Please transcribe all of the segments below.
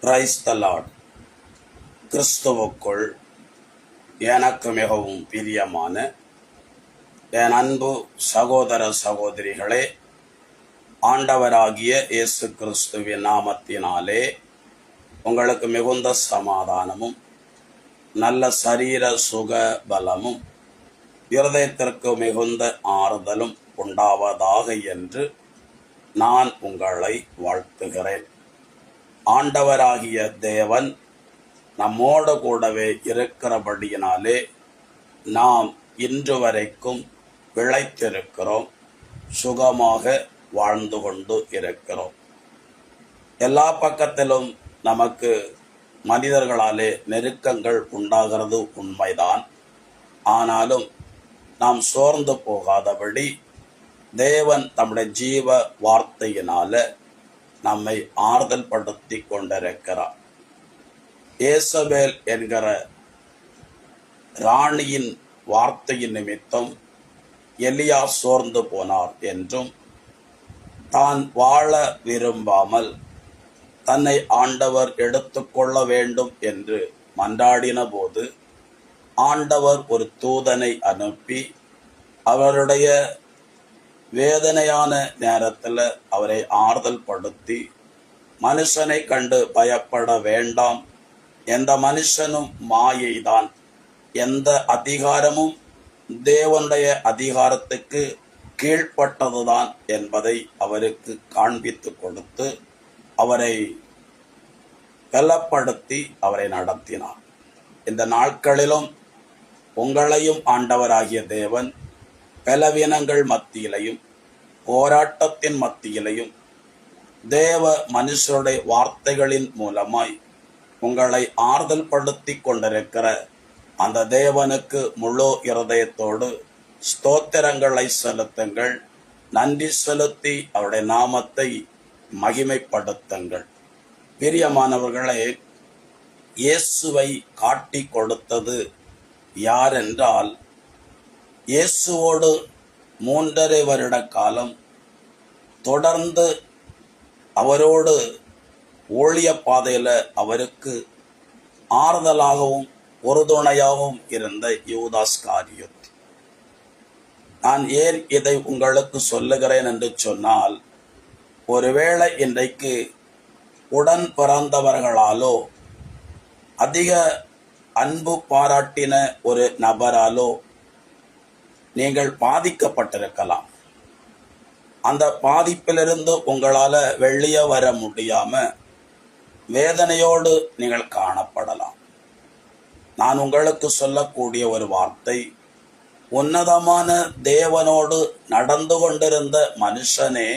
Praise the Lord. கிறிஸ்துவுக்குள் எனக்கு மிகவும் பிரியமான என் அன்பு சகோதர சகோதரிகளே, ஆண்டவராகிய இயேசு கிறிஸ்துவின் நாமத்தினாலே உங்களுக்கு மிகுந்த சமாதானமும் நல்ல சரீர சுக பலமும் இருதயத்திற்கு மிகுந்த ஆறுதலும் உண்டாவதாக என்று நான் உங்களை வாழ்த்துகிறேன். ஆண்டவராகிய தேவன் நம்மோடு கூடவே இருக்கிறபடியினாலே நாம் இன்று வரைக்கும் பிழைத்திருக்கிறோம், சுகமாக வாழ்ந்து கொண்டு இருக்கிறோம். எல்லா பக்கத்திலும் நமக்கு மனிதர்களாலே நெருக்கங்கள் உண்டாகிறது உண்மைதான். ஆனாலும் நாம் சோர்ந்து போகாதபடி தேவன் தம்முடைய ஜீவ வார்த்தையினால நம்மை ஆறுதல் படுத்தி கொண்டிருக்கிறார். ஏசபேல் என்கிற ராணியின் வார்த்தையின் நிமித்தம் எலியா சோர்ந்து போனார் என்றும், தான் வாழ விரும்பாமல் தன்னை ஆண்டவர் எடுத்துக்கொள்ள வேண்டும் என்று மன்றாடின போது ஆண்டவர் ஒரு தூதனை அனுப்பி அவருடைய வேதனையான நேரத்தில் அவரை ஆறுதல் படுத்தி, மனுஷனை கண்டு பயப்பட வேண்டாம், எந்த மனுஷனும் மாயைதான், எந்த அதிகாரமும் தேவனுடைய அதிகாரத்துக்கு கீழ்ப்பட்டதுதான் என்பதை அவருக்கு காண்பித்து கொடுத்து அவரை பலப்படுத்தி அவரை நடத்தினார். இந்த நாட்களிலும் உங்களையும் ஆண்டவராகிய தேவன் பலவீனங்கள் மத்தியிலையும் போராட்டத்தின் மத்தியிலையும் தேவ மனுஷருடைய வார்த்தைகளின் மூலமாய் உங்களை ஆறுதல் படுத்தி கொண்டிருக்கிற அந்த தேவனுக்கு முழு இருதயத்தோடு ஸ்தோத்திரங்களை செலுத்துங்கள், நன்றி செலுத்தி அவருடைய நாமத்தை மகிமைப்படுத்துங்கள். பிரியமானவர்களே, இயேசுவை காட்டி கொடுத்தது யார் என்றால், இயேசுவோடு 3.5 வருட காலம் தொடர்ந்து அவரோடு ஊழிய பாதையில் அவருக்கு ஆறுதலாகவும் உறுதுணையாகவும் இருந்த யூதாஸ் காரியோத். நான் ஏன் இதை உங்களுக்கு சொல்லுகிறேன் என்று சொன்னால், ஒருவேளை இன்றைக்கு உடன் பிறந்தவர்களாலோ அதிக அன்பு பாராட்டின ஒரு நபராலோ நீங்கள் பாதிக்கப்பட்டிருக்கலாம். அந்த பாதிப்பிலிருந்து உங்களால் வெளியே வர முடியாம வேதனையோடு நீங்கள் காணப்படலாம். நான் உங்களுக்கு சொல்லக்கூடிய ஒரு வார்த்தை, உன்னதமான தேவனோடு நடந்து கொண்டிருந்த மனுஷனே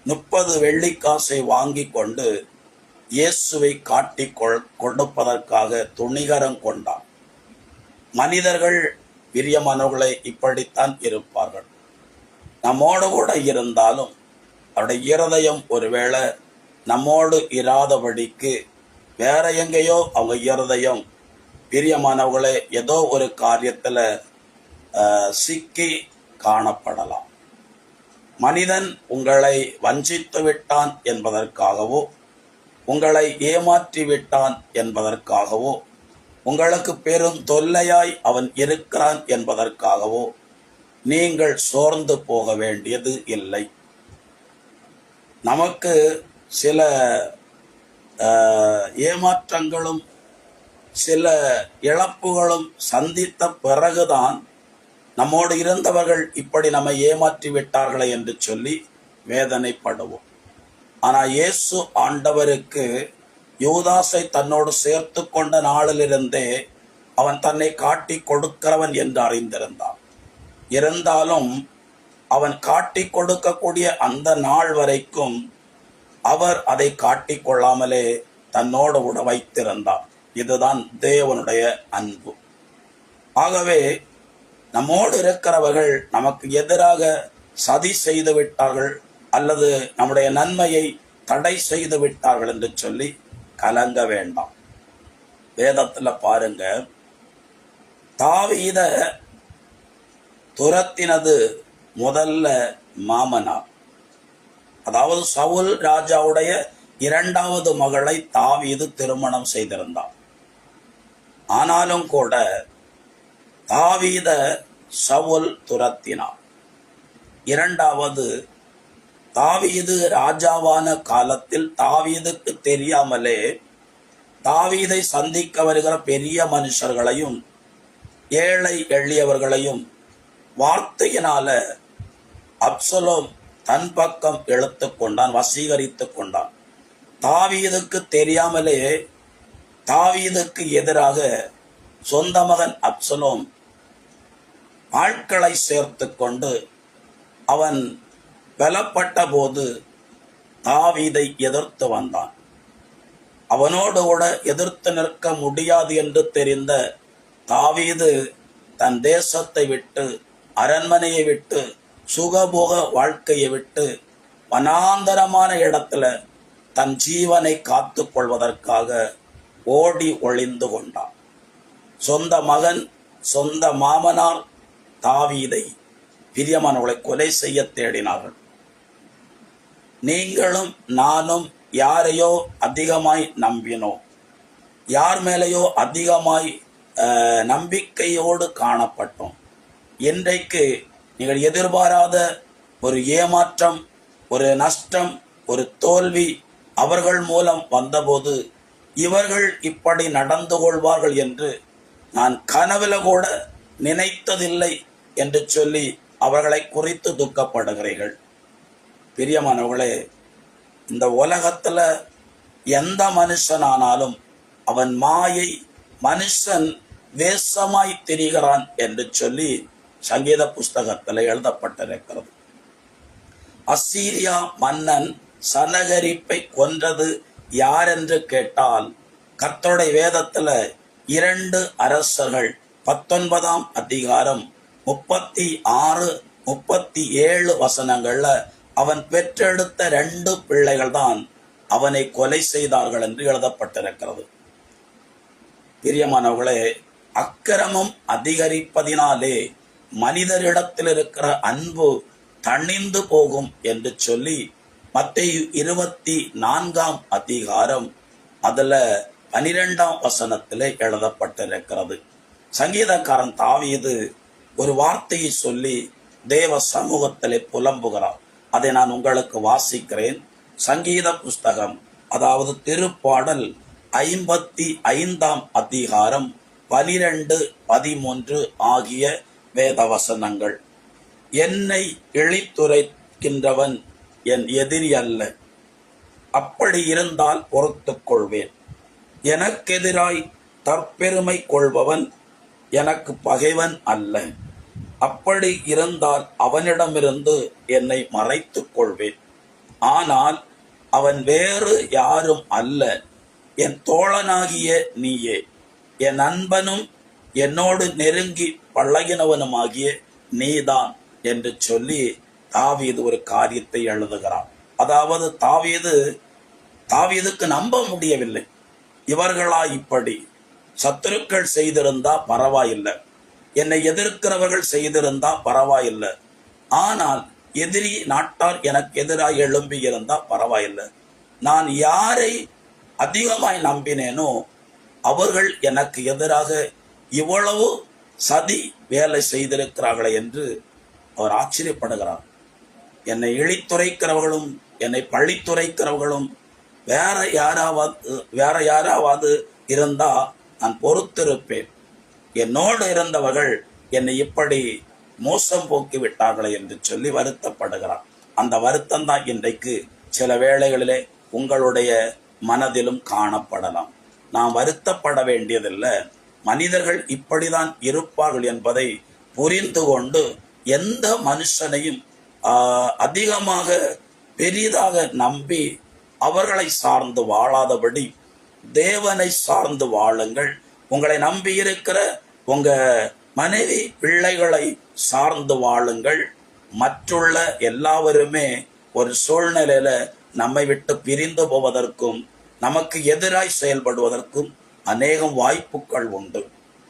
30 வெள்ளிக்காசை வாங்கி கொண்டு இயேசுவை காட்டி கொடுப்பதற்காக துணிகரம் கொண்டான். மனிதர்கள் பிரியமானவர்களை இப்படித்தான் இருப்பார்கள். நம்மோடு கூட இருந்தாலும் அவருடைய இருதயம் ஒருவேளை நம்மோடு இராதபடிக்கு வேற எங்கேயோ அவங்க இருதயம் பிரியமானவர்களே ஏதோ ஒரு காரியத்தில் சிக்கி காணப்படலாம். மனிதன் உங்களை வஞ்சித்து விட்டான் என்பதற்காகவோ, உங்களை ஏமாற்றி விட்டான் என்பதற்காகவோ, உங்களுக்கு பெரும் தொல்லையாய் அவன் இருக்கிறான் என்பதற்காகவோ நீங்கள் சோர்ந்து போக வேண்டியது இல்லை. நமக்கு சில ஏமாற்றங்களும் சில இழப்புகளும் சந்தித்த பிறகுதான் நம்மோடு இருந்தவர்கள் இப்படி நம்மை ஏமாற்றி விட்டார்களே என்று சொல்லி வேதனைப்படுவோம். ஆனால் இயேசு ஆண்டவருக்கு யூதாசை தன்னோடு சேர்த்து கொண்ட நாளிலிருந்தே அவன் தன்னை காட்டி கொடுக்கிறவன் என்று அறிந்திருந்தான். இருந்தாலும் அவன் காட்டி கொடுக்கக்கூடிய அந்த நாள் வரைக்கும் அவர் அதை காட்டி கொள்ளாமலே தன்னோடு கூட வைத்திருந்தார். இதுதான் தேவனுடைய அன்பு. ஆகவே நம்மோடு இருக்கிறவர்கள் நமக்கு எதிராக சதி செய்து விட்டார்கள் அல்லது நம்முடைய நன்மையை தடை செய்து விட்டார்கள் என்று சொல்லி கலங்க வேண்டாம். வேதத்துல பாருங்க, தாவீத துரத்தினது முதல்ல மாமனார், அதாவது சவுல் ராஜாவுடைய இரண்டாவது மகளை தாவீது திருமணம் செய்திருந்தார். ஆனாலும் கூட தாவீத சவுல் துரத்தினார். இரண்டாவது, தாவீது ராஜாவான காலத்தில் தாவீதுக்கு தெரியாமலே தாவீதை சந்திக்க வருகிற பெரிய மனுஷர்களையும் ஏழை எளியவர்களையும் வார்த்தையினால அப்சலோம் தன் பக்கம் இழுத்து கொண்டான், வசீகரித்து கொண்டான். தாவீதுக்கு தெரியாமலே தாவீதுக்கு எதிராக சொந்த மகன் அப்சலோம் ஆட்களை சேர்த்து கொண்டு அவன் பலப்பட்ட போது தாவீதை எதிர்த்து வந்தான். அவனோடு கூட எதிர்த்து நிற்க முடியாது என்று தெரிந்த தாவீது தன் தேசத்தை விட்டு, அரண்மனையை விட்டு, சுகபோக வாழ்க்கையை விட்டு வனாந்தரமான இடத்துல தன் ஜீவனை காத்து கொள்வதற்காக ஓடி ஒளிந்து கொண்டான். சொந்த மகன், சொந்த மாமனார் தாவீதை பிரியமானவர்களை கொலை செய்ய தேடினார்கள். நீங்களும் நானும் யாரையோ அதிகமாய் நம்பினோம், யார் மேலேயோ அதிகமாய் நம்பிக்கையோடு காணப்பட்டோம். இன்றைக்கு நீங்கள் எதிர்பாராத ஒரு ஏமாற்றம், ஒரு நஷ்டம், ஒரு தோல்வி அவர்கள் மூலம் வந்தபோது இவர்கள் இப்படி நடந்து கொள்வார்கள் என்று நான் கனவுல கூட நினைத்ததில்லை என்று சொல்லி அவர்களை குறித்து துக்கப்படுகிறீர்கள். பிரியமானவர்களே, இந்த உலகத்துல எந்த மனுஷனானாலும் அவன் மாயை, மனுஷன் வேஷமாய் திரிகிறான் என்று சொல்லி சங்கீத புஸ்தகத்தில் எழுதப்பட்டிருக்கிறது. அசீரியா மன்னன் சனகரிப்பை கொன்றது யார் என்று கேட்டால், கர்த்தருடைய வேதத்துல 2 அரசர்கள் 19ஆம் அதிகாரம் 36, 37 வசனங்கள்ல அவன் பெற்றெடுத்த 2 பிள்ளைகள் தான் அவனை கொலை செய்தார்கள் என்று எழுதப்பட்டிருக்கிறது. பிரியமானவர்களே, அக்கிரமம் அதிகரிப்பதினாலே மனிதரிடத்தில் இருக்கிற அன்பு தணிந்து போகும் என்று சொல்லி மத்தேயு 24ஆம் அதிகாரம் அதுல 12ஆம் வசனத்திலே எழுதப்பட்டிருக்கிறது. சங்கீதக்காரன் தாவீது ஒரு வார்த்தையை சொல்லி தேவ சமூகத்திலே புலம்புகிறார். அதை நான் உங்களுக்கு வாசிக்கிறேன். சங்கீத புஸ்தகம், அதாவது திருப்பாடல் 55ஆம் அதிகாரம் 12, 13 ஆகிய வேத வசனங்கள். என்னை இழித்துரைக்கின்றவன் என் எதிரி அல்ல, அப்படி இருந்தால் பொறுத்துக் கொள்வேன். எனக்கெதிராய் தற்பெருமை கொள்பவன் எனக்கு பகைவன் அல்ல, அப்படி இருந்தால் அவனிடமிருந்து என்னை மறைத்துக் கொள்வேன். ஆனால் அவன் வேறு யாரும் அல்ல, என் தோழனாகிய நீயே, என் நண்பனும் என்னோடு நெருங்கி பழகினவனுமாகிய நீதான் என்று சொல்லி தாவீது ஒரு காரியத்தை எழுதுகிறான். அதாவது தாவீதுக்கு நம்ப முடியவில்லை. இவர்களா இப்படி சத்துருக்கள் செய்திருந்தா பரவாயில்லை, என்னை எதிர்க்கிறவர்கள் செய்திருந்தா பரவாயில்லை, ஆனால் எதிரி நாட்டார் எனக்கு எதிராக எழும்பி இருந்தா பரவாயில்லை, நான் யாரை அதிகமாய் நம்பினேனோ அவர்கள் எனக்கு எதிராக இவ்வளவு சதி வேலை செய்திருக்கிறார்களே என்று அவர் ஆச்சரியப்படுகிறார். என்னை இழித்துரைக்கிறவர்களும் என்னை பழித்துரைக்கிறவர்களும் வேற யாராவது இருந்தா நான் பொறுத்திருப்பேன். என்னோடு இருந்தவர்கள் என்னை இப்படி மோசம் போக்கி விட்டார்களே என்று சொல்லி வருத்தப்படுகிறார். அந்த வருத்தம் தான் இன்றைக்கு சில வேளைகளிலே உங்களுடைய மனதிலும் காணப்படலாம். நாம் வருத்தப்பட வேண்டியதில்லை. மனிதர்கள் இப்படிதான் இருப்பார்கள் என்பதை புரிந்து கொண்டு எந்த மனுஷனையும் அதிகமாக பெரிதாக நம்பி அவர்களை சார்ந்து வாழாதபடி தேவனை சார்ந்து வாழுங்கள். உங்களை நம்பி இருக்கிற உங்க மனைவி பிள்ளைகளை சார்ந்து வாழுங்கள். மற்றுள்ள எல்லாருமே ஒரு சூழ்நிலையில நம்மை விட்டு பிரிந்து போவதற்கும் நமக்கு எதிராய் செயல்படுவதற்கும் அநேகம் வாய்ப்புகள் உண்டு.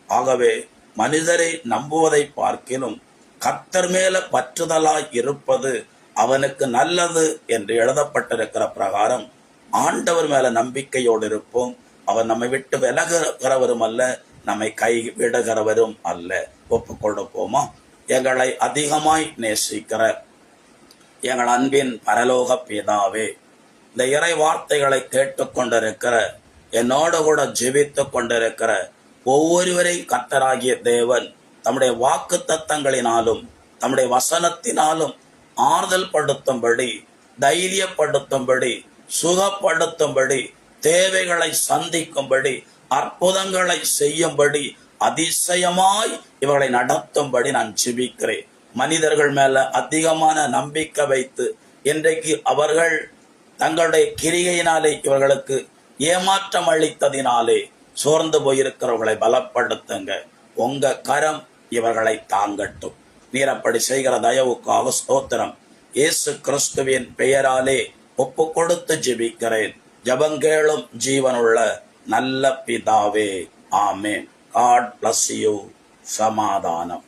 ஆகவே மனிதரை நம்புவதை பார்க்கிலும் கர்த்தர் மேல பற்றுதலாய் இருப்பது அவனுக்கு நல்லது என்று எழுதப்பட்டிருக்கிற பிரகாரம் ஆண்டவர் மேல நம்பிக்கையோடு இருப்போம். அவர் நம்மை விட்டு விலகுகிறவரும் அல்ல, நம்மை கை விடுகிறவரும் அல்ல. ஒப்பு கொடுப்போமா? எங்களை அதிகமாய் நேசிக்கிற எங்கள் அன்பின் பரலோக பிதாவே, இந்த இறை வார்த்தைகளை கேட்டுக்கொண்டிருக்கிற, என்னோடு கூட ஜெபித்து கொண்டிருக்கிற ஒவ்வொருவரையும் கர்த்தராகிய தேவன் தம்முடைய வாக்கு தத்தங்களினாலும் தம்முடைய வசனத்தினாலும் ஆறுதல் படுத்தும்படி, தைரியப்படுத்தும்படி, சுகப்படுத்தும்படி, தேவைகளை சந்திக்கும்படி, அற்புதங்களை செய்யும்படி, அதிசயமாய் இவர்களை நடத்தும்படி நான் ஜெபிக்கிறேன். மனிதர்கள் மேல அதிகமான நம்பிக்கை வைத்து இன்றைக்கு அவர்கள் தங்களுடைய கிரிகையினாலே இவர்களுக்கு ஏமாற்றம் அளித்ததினாலே சோர்ந்து போயிருக்கிறவர்களை பலப்படுத்துங்க. உங்க கரம் இவர்களை தாங்கட்டும். நீர் அப்படி செய்கிற தயவுக்காக ஸ்தோத்திரம். இயேசு கிறிஸ்துவின் பெயராலே ஒப்பு கொடுத்து ஜெபிக்கிறேன். ஜபங்கேளும் ஜீவனுள்ள நல்ல பிதாவே, ஆமேன். God bless you. சமாதானம்.